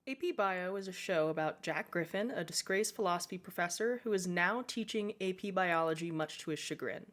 AP Bio is a show about Jack Griffin, a disgraced philosophy professor who is now teaching AP Biology much to his chagrin.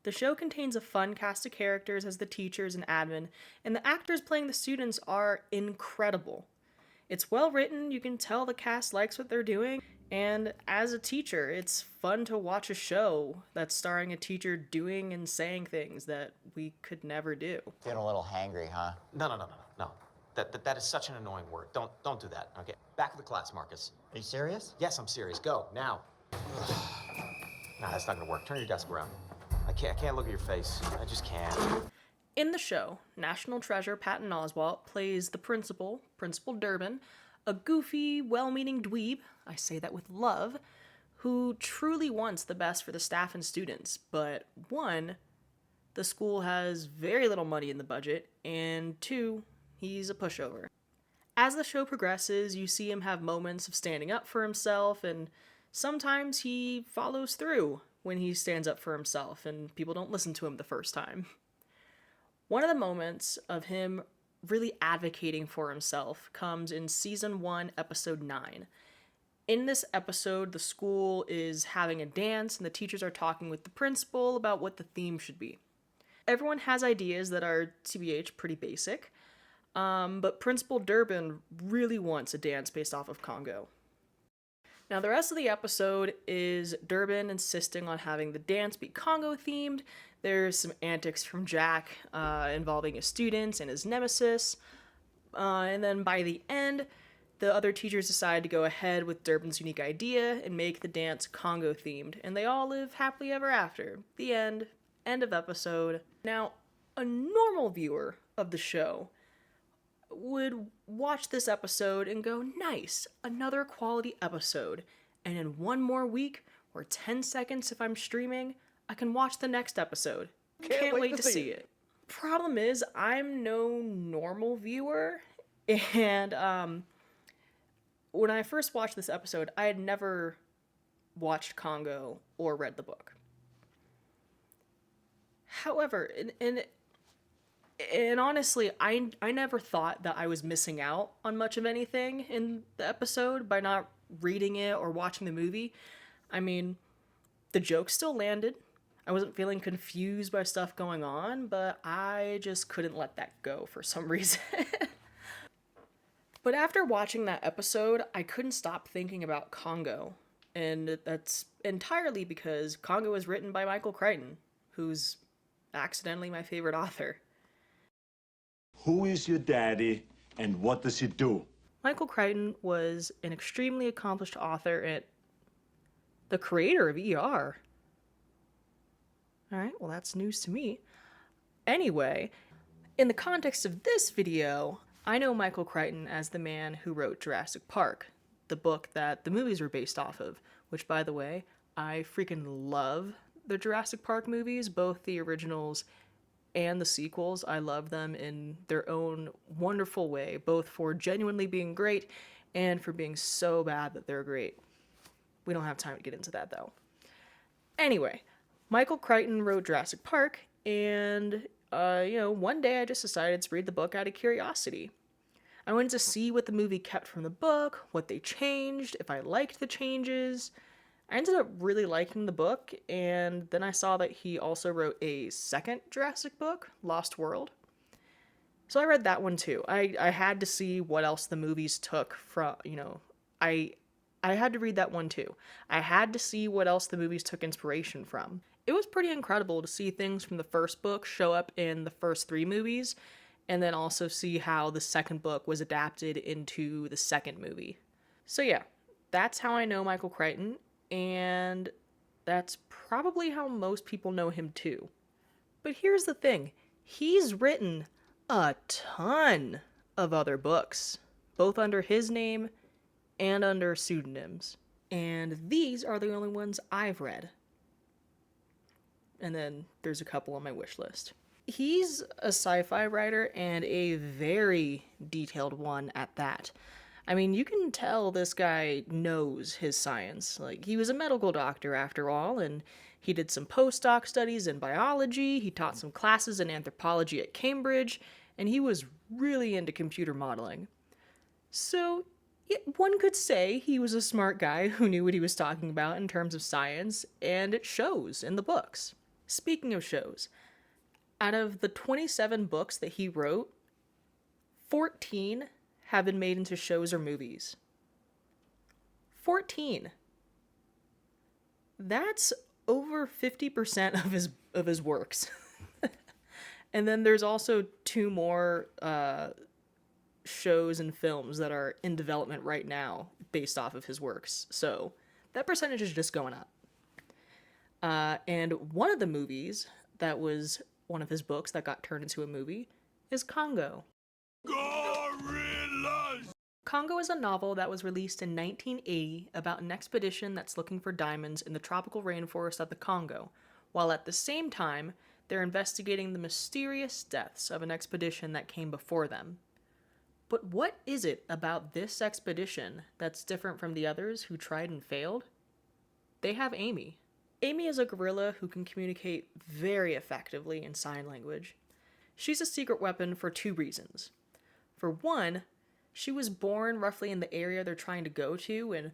The show contains a fun cast of characters as the teachers and admin, and the actors playing the students are incredible. It's well written, you can tell the cast likes what they're doing, and as a teacher, it's fun to watch a show that's starring a teacher doing and saying things that we could never do. Feeling a little hangry, huh? No. That is such an annoying word. Don't do that. Okay. Back to the class, Marcus. Are you serious? Yes, I'm serious. Go now. Nah, that's not gonna work. Turn your desk around. I can't look at your face. I just can't. In the show, National Treasure Patton Oswalt plays the principal, Principal Durbin, a goofy, well-meaning dweeb, I say that with love, who truly wants the best for the staff and students, but one, the school has very little money in the budget, and two, he's a pushover. As the show progresses, you see him have moments of standing up for himself, and sometimes he follows through when he stands up for himself and people don't listen to him the first time. One of the moments of him really advocating for himself comes in season 1, episode 9. In this episode, the school is having a dance and the teachers are talking with the principal about what the theme should be. Everyone has ideas that are, TBH, pretty basic, but Principal Durbin really wants a dance based off of Congo. Now, the rest of the episode is Durbin insisting on having the dance be Congo themed. There's some antics from Jack involving his students and his nemesis. And then by the end, the other teachers decide to go ahead with Durbin's unique idea and make the dance Congo themed. And they all live happily ever after. The end. End of episode. Now, a normal viewer of the show would watch this episode and go, nice, another quality episode. And in one more week, or 10 seconds if I'm streaming, I can watch the next episode. Can't wait to see it. Problem is, I'm no normal viewer, and when I first watched this episode, I had never watched Congo or read the book. However, and honestly, I never thought that I was missing out on much of anything in the episode by not reading it or watching the movie. I mean, the jokes still landed. I wasn't feeling confused by stuff going on, but I just couldn't let that go for some reason. But after watching that episode, I couldn't stop thinking about Congo. And that's entirely because Congo was written by Michael Crichton, who's accidentally my favorite author. Who is your daddy, and what does he do? Michael Crichton was an extremely accomplished author and the creator of ER. Alright, well that's news to me. Anyway, in the context of this video, I know Michael Crichton as the man who wrote Jurassic Park, the book that the movies were based off of, which, by the way, I freaking love the Jurassic Park movies, both the originals and the sequels. I love them in their own wonderful way, both for genuinely being great and for being so bad that they're great. We don't have time to get into that, though. Anyway, Michael Crichton wrote Jurassic Park, and, one day I just decided to read the book out of curiosity. I wanted to see what the movie kept from the book, what they changed, if I liked the changes. I ended up really liking the book, and then I saw that he also wrote a second Jurassic book, Lost World. So I read that one too. I had to see what else the movies took from, I had to read that one too. I had to see what else the movies took inspiration from. It was pretty incredible to see things from the first book show up in the first 3 movies, and then also see how the second book was adapted into the second movie. So yeah, that's how I know Michael Crichton, and that's probably how most people know him too. But here's the thing, he's written a ton of other books, both under his name and under pseudonyms. And these are the only ones I've read. And then there's a couple on my wish list. He's a sci-fi writer, and a very detailed one at that. I mean, you can tell this guy knows his science. Like, he was a medical doctor after all, and he did some postdoc studies in biology, he taught some classes in anthropology at Cambridge, and he was really into computer modeling. So, yeah, one could say he was a smart guy who knew what he was talking about in terms of science, and it shows in the books. Speaking of shows, out of the 27 books that he wrote, 14 have been made into shows or movies. 14. That's over 50% of his works. And then there's also 2 more shows and films that are in development right now based off of his works. So that percentage is just going up. And one of the movies that was one of his books that got turned into a movie is Congo. Gorillas! Congo is a novel that was released in 1980 about an expedition that's looking for diamonds in the tropical rainforest of the Congo, while at the same time, they're investigating the mysterious deaths of an expedition that came before them. But what is it about this expedition that's different from the others who tried and failed? They have Amy. Amy is a gorilla who can communicate very effectively in sign language. She's a secret weapon for 2 reasons. For one, she was born roughly in the area they're trying to go to, and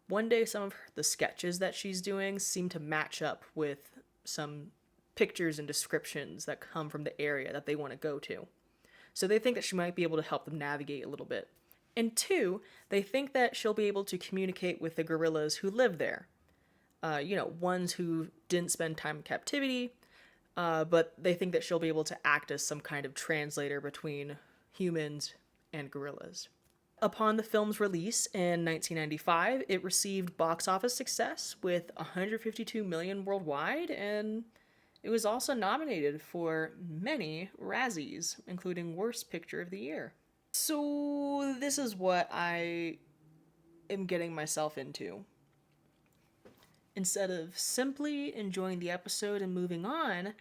one day some of the sketches that she's doing seem to match up with some pictures and descriptions that come from the area that they want to go to. So they think that she might be able to help them navigate a little bit. And 2, they think that she'll be able to communicate with the gorillas who live there. Ones who didn't spend time in captivity, but they think that she'll be able to act as some kind of translator between humans and gorillas. Upon the film's release in 1995, it received box office success with $152 million worldwide, and it was also nominated for many Razzies, including Worst Picture of the Year. So this is what I am getting myself into. Instead of simply enjoying the episode and moving on,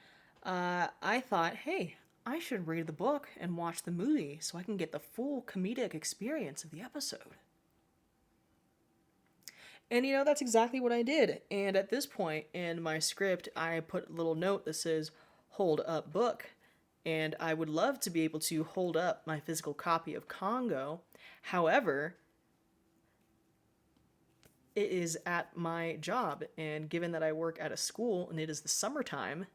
I thought, hey, I should read the book and watch the movie so I can get the full comedic experience of the episode. And that's exactly what I did. And at this point in my script, I put a little note that says, hold up book. And I would love to be able to hold up my physical copy of Congo. However, it is at my job. And given that I work at a school and it is the summertime,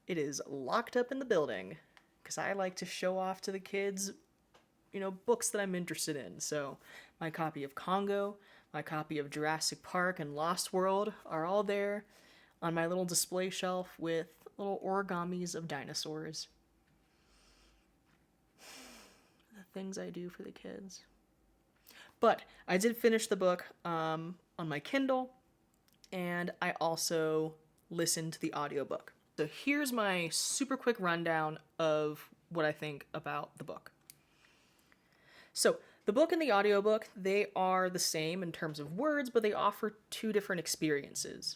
it is locked up in the building. Because I like to show off to the kids, books that I'm interested in. So my copy of Congo, my copy of Jurassic Park and Lost World are all there on my little display shelf with little origamis of dinosaurs. The things I do for the kids. But I did finish the book on my Kindle, and I also listened to the audiobook. So here's my super quick rundown of what I think about the book. So the book and the audiobook, they are the same in terms of words, but they offer 2 different experiences.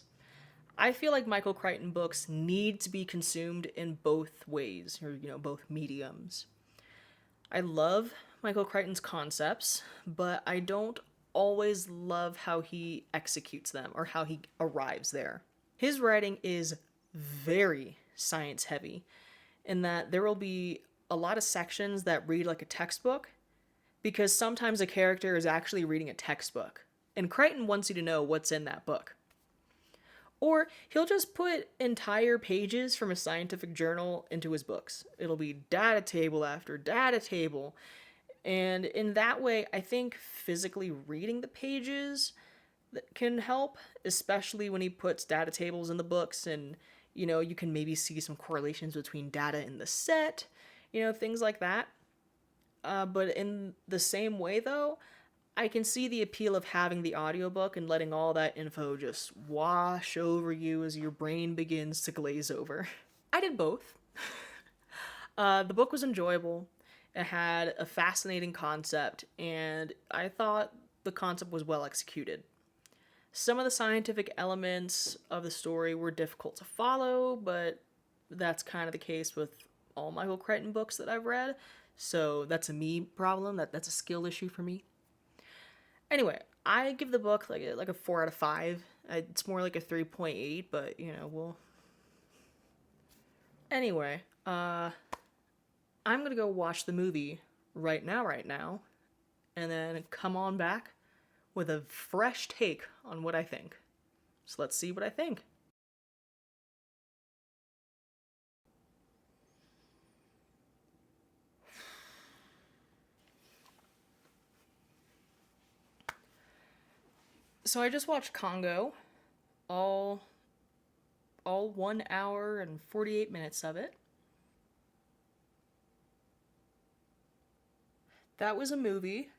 I feel like Michael Crichton books need to be consumed in both ways, or, both mediums. I love Michael Crichton's concepts, but I don't always love how he executes them or how he arrives there. His writing is very science heavy in that there will be a lot of sections that read like a textbook because sometimes a character is actually reading a textbook and Crichton wants you to know what's in that book. Or he'll just put entire pages from a scientific journal into his books. It'll be data table after data table. And in that way, I think physically reading the pages that can help, especially when he puts data tables in the books and, you can maybe see some correlations between data in the set, things like that. But in the same way, though, I can see the appeal of having the audiobook and letting all that info just wash over you as your brain begins to glaze over. I did both. The book was enjoyable. It had a fascinating concept, and I thought the concept was well executed. Some of the scientific elements of the story were difficult to follow, but that's kind of the case with all Michael Crichton books that I've read, so that's a me problem. That's a skill issue for me. Anyway, I give the book like a 4 out of 5. It's more like a 3.8, but we'll. Anyway, I'm gonna go watch the movie right now, and then come on back with a fresh take on what I think. So let's see what I think. So I just watched Congo, all 1 hour and 48 minutes of it. That was a movie.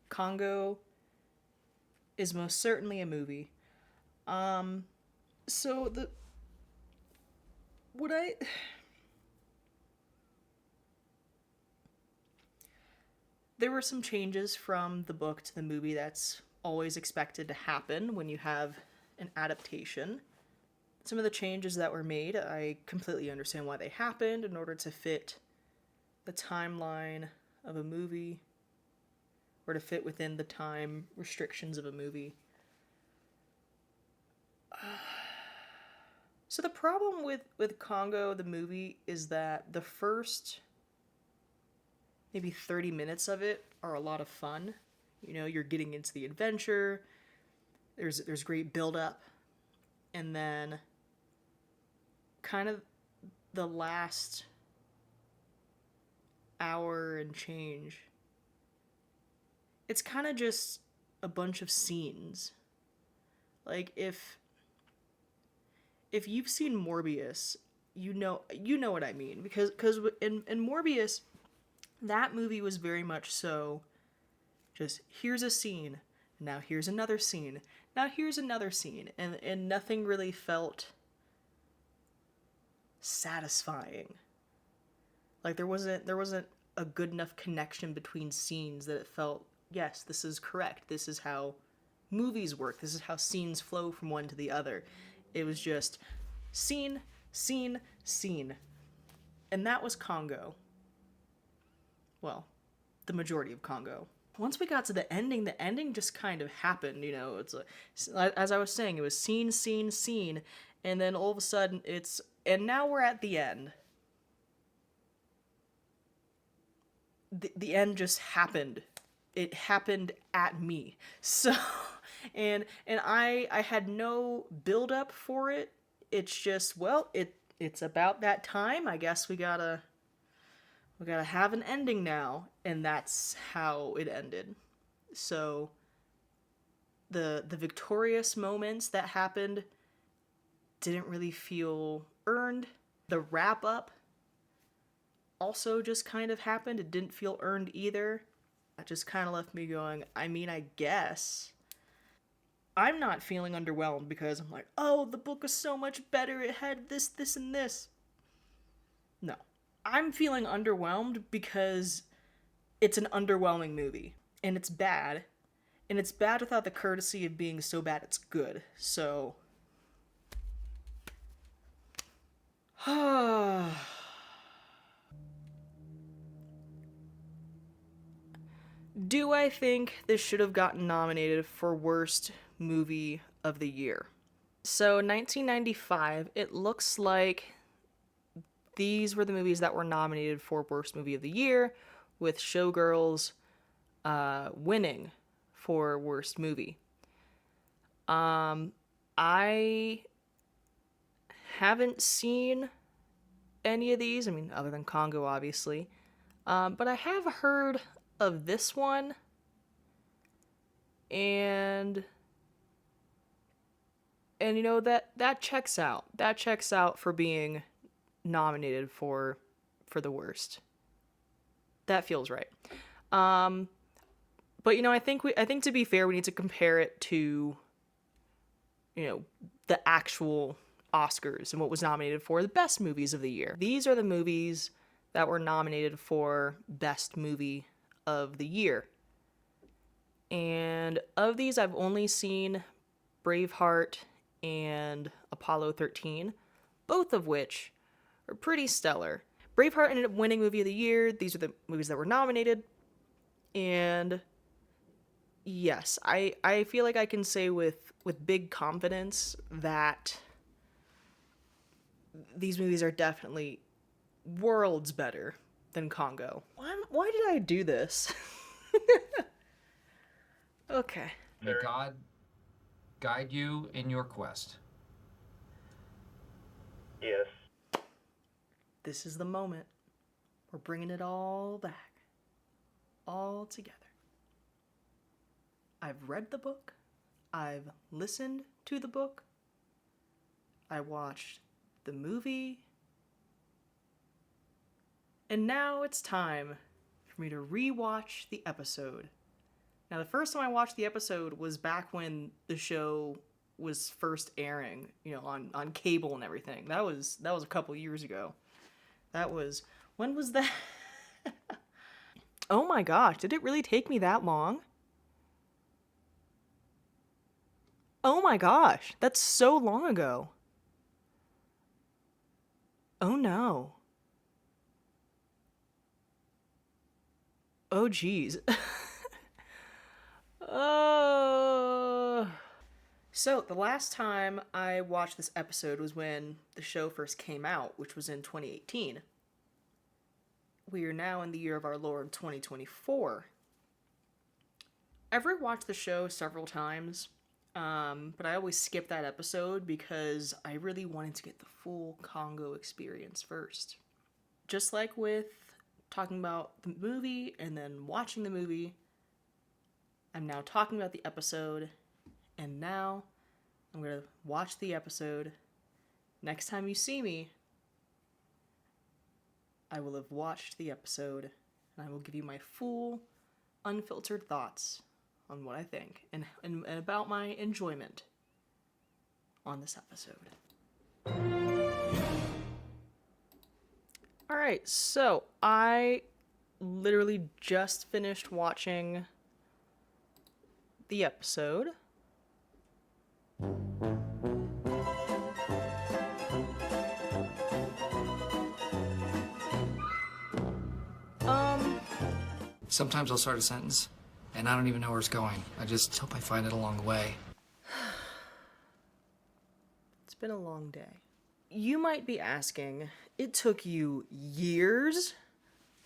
Congo is most certainly a movie. So there were some changes from the book to the movie that's always expected to happen when you have an adaptation. Some of the changes that were made, I completely understand why they happened in order to fit the timeline of a movie, or to fit within the time restrictions of a movie. So the problem with Congo, the movie, is that the first maybe 30 minutes of it are a lot of fun. You know, you're getting into the adventure, there's great build-up, and then kind of the last hour and change, it's kind of just a bunch of scenes. Like, if you've seen Morbius, you know what I mean, because in Morbius, that movie was very much so just, here's a scene, now here's another scene, now here's another scene, and nothing really felt satisfying. Like, there wasn't a good enough connection between scenes that it felt, yes, this is correct, this is how movies work, this is how scenes flow from one to the other. It was just scene, scene, scene. And that was Congo. Well, the majority of Congo. Once we got to the ending just kind of happened, you know. It's as I was saying, it was scene, scene, scene, and then all of a sudden and now we're at the end. The end just happened. It happened at me. So, and I had no build up for it. It's just, well, it's about that time. I guess we gotta have an ending now, and that's how it ended. So the victorious moments that happened didn't really feel earned. The wrap up also just kind of happened. It didn't feel earned either. It just kind of left me going, I mean, I guess. I'm not feeling underwhelmed because I'm like, oh, the book was so much better. It had this, this, and this. No. I'm feeling underwhelmed because it's an underwhelming movie. And it's bad. And it's bad without the courtesy of being so bad it's good. So... Do I think this should have gotten nominated for Worst Movie of the Year? So, 1995, it looks like these were the movies that were nominated for Worst Movie of the Year, with Showgirls winning for Worst Movie. I haven't seen any of these, I mean, other than Congo, obviously, but I have heard of this one, and you know, that checks out. That checks out for being nominated for the worst. That feels right. But you know, I think to be fair, we need to compare it to, you know, the actual Oscars and what was nominated for the best movies of the year. These are the movies that were nominated for Best Movie of the Year. And of these, I've only seen Braveheart and Apollo 13, both of which are pretty stellar. Braveheart ended up winning Movie of the Year. These are the movies that were nominated. And yes, I feel like I can say with big confidence that these movies are definitely worlds better than Congo. Why did I do this? Okay. May God guide you in your quest. Yes. This is the moment. We're bringing it all back. All together. I've read the book. I've listened to the book. I watched the movie. And now it's time for me to rewatch the episode. Now, the first time I watched the episode was back when the show was first airing, on cable and everything. That was a couple years ago. When was that? Oh my gosh, did it really take me that long? Oh my gosh, that's so long ago. Oh no. Oh geez. So, the last time I watched this episode was when the show first came out, which was in 2018. We are now in the year of our Lord 2024. I've rewatched the show several times, but I always skip that episode because I really wanted to get the full Congo experience first. Just like with talking about the movie and then watching the movie, I'm now talking about the episode, and now I'm going to watch the episode. Next time you see me, I will have watched the episode, and I will give you my full, unfiltered thoughts on what I think and about my enjoyment on this episode. Alright, so I literally just finished watching the episode. Sometimes I'll start a sentence, and I don't even know where it's going. I just hope I find it along the way. It's been a long day. You might be asking, it took you years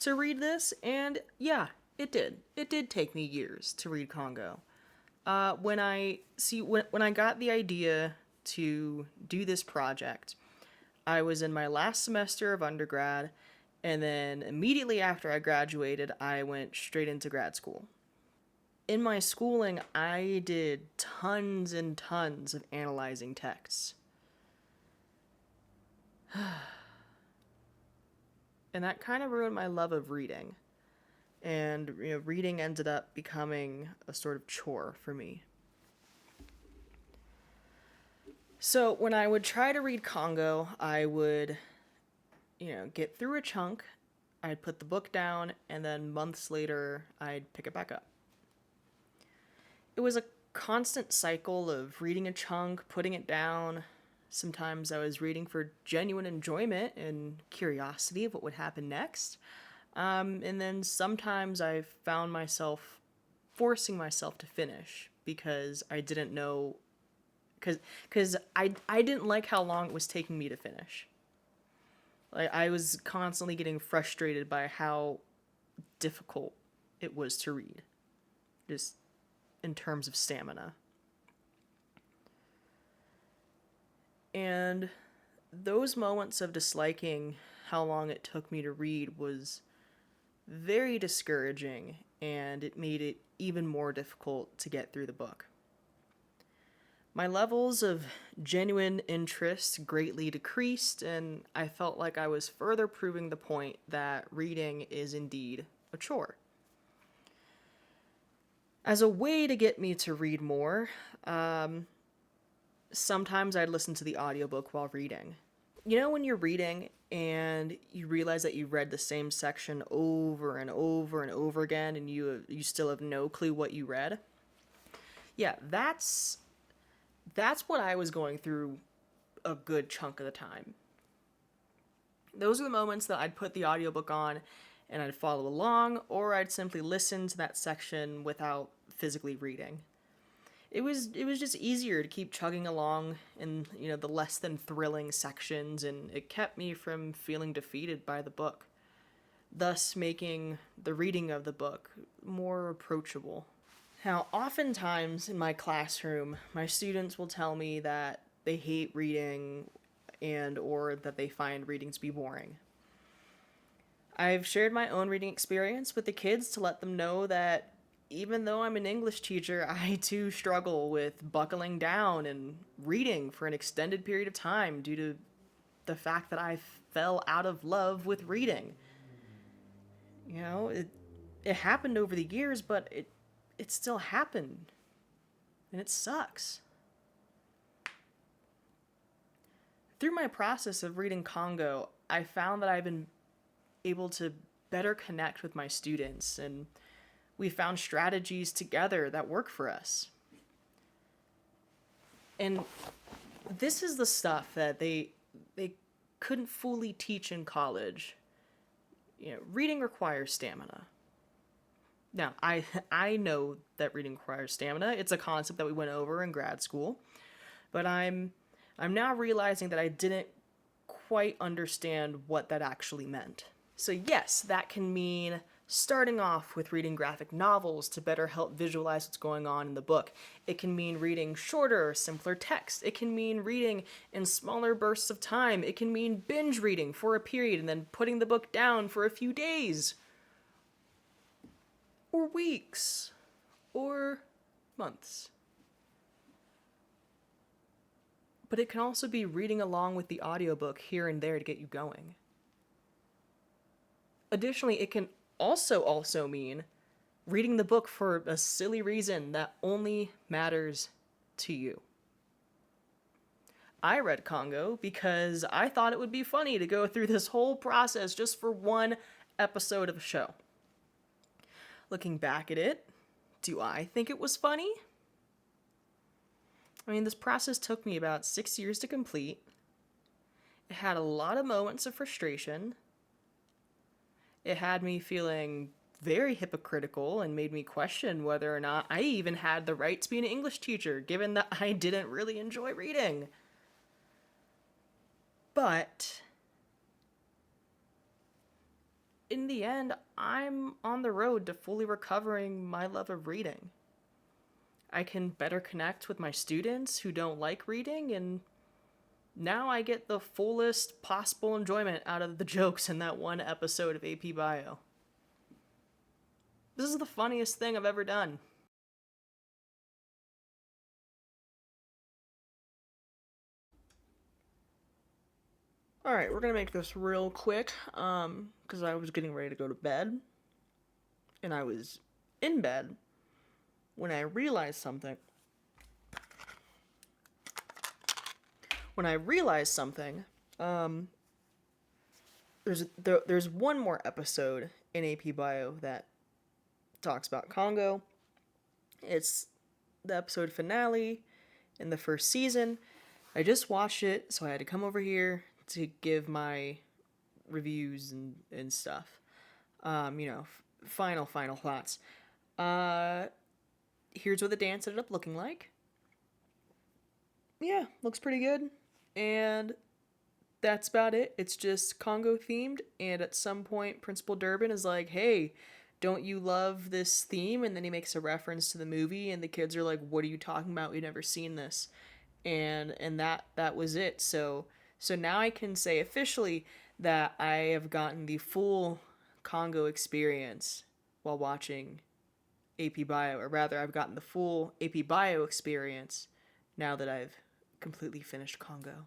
to read this? And yeah, it did. It did take me years to read Congo. When I got the idea to do this project, I was in my last semester of undergrad, and then immediately after I graduated, I went straight into grad school. In my schooling, I did tons and tons of analyzing texts. And that kind of ruined my love of reading. And, reading ended up becoming a sort of chore for me. So when I would try to read Congo, I would, get through a chunk, I'd put the book down, and then months later, I'd pick it back up. It was a constant cycle of reading a chunk, putting it down. Sometimes I was reading for genuine enjoyment and curiosity of what would happen next. And then sometimes I found myself forcing myself to finish because I didn't know, because I didn't like how long it was taking me to finish. Like, I was constantly getting frustrated by how difficult it was to read, just in terms of stamina. And those moments of disliking how long it took me to read was very discouraging, and it made it even more difficult to get through the book. My levels of genuine interest greatly decreased, and I felt like I was further proving the point that reading is indeed a chore. As a way to get me to read more, sometimes I'd listen to the audiobook while reading. When you're reading and you realize that you read the same section over and over and over again and you still have no clue what you read? Yeah, that's what I was going through a good chunk of the time. Those are the moments that I'd put the audiobook on and I'd follow along, or I'd simply listen to that section without physically reading. It was just easier to keep chugging along in, the less than thrilling sections, and it kept me from feeling defeated by the book. thus making the reading of the book more approachable. Now, oftentimes in my classroom, my students will tell me that they hate reading and or that they find reading to be boring. I've shared my own reading experience with the kids to let them know that even though I'm an English teacher, I too struggle with buckling down and reading for an extended period of time due to the fact that I fell out of love with reading. You know, it happened over the years, but it still happened. And it sucks. Through my process of reading Congo, I found that I've been able to better connect with my students, and we found strategies together that work for us. And this is the stuff that they couldn't fully teach in college. You know, reading requires stamina. Now, I know that reading requires stamina. It's a concept that we went over in grad school, but I'm now realizing that I didn't quite understand what that actually meant. So yes, that can mean starting off with reading graphic novels to better help visualize what's going on in the book. It can mean reading shorter, simpler text. It can mean reading in smaller bursts of time. It can mean binge reading for a period and then putting the book down for a few days, or weeks, or months. But it can also be reading along with the audiobook here and there to get you going. Additionally, it can also mean reading the book for a silly reason that only matters to you. I read Congo because I thought it would be funny to go through this whole process just for one episode of a show. Looking back at it, do I think it was funny? I mean, this process took me about 6 years to complete. It had a lot of moments of frustration. It had me feeling very hypocritical and made me question whether or not I even had the right to be an English teacher, given that I didn't really enjoy reading. But in the end, I'm on the road to fully recovering my love of reading. I can better connect with my students who don't like reading, and now I get the fullest possible enjoyment out of the jokes in that one episode of AP Bio. This is the funniest thing I've ever done. Alright, we're gonna make this real quick, because I was getting ready to go to bed, and I was in bed when I realized something. There's one more episode in AP Bio that talks about Congo. It's the episode finale in the first season. I just watched it, so I had to come over here to give my reviews and stuff. Final thoughts. Here's what the dance ended up looking like. Yeah, looks pretty good. And that's about it. It's just Congo themed, and at some point Principal Durbin is like, hey, don't you love this theme? And then he makes a reference to the movie, and the kids are like, what are you talking about? We've never seen this. And that was it. So now I can say officially that I have gotten the full Congo experience while watching AP Bio, or rather I've gotten the full AP Bio experience now that I've completely finished Congo.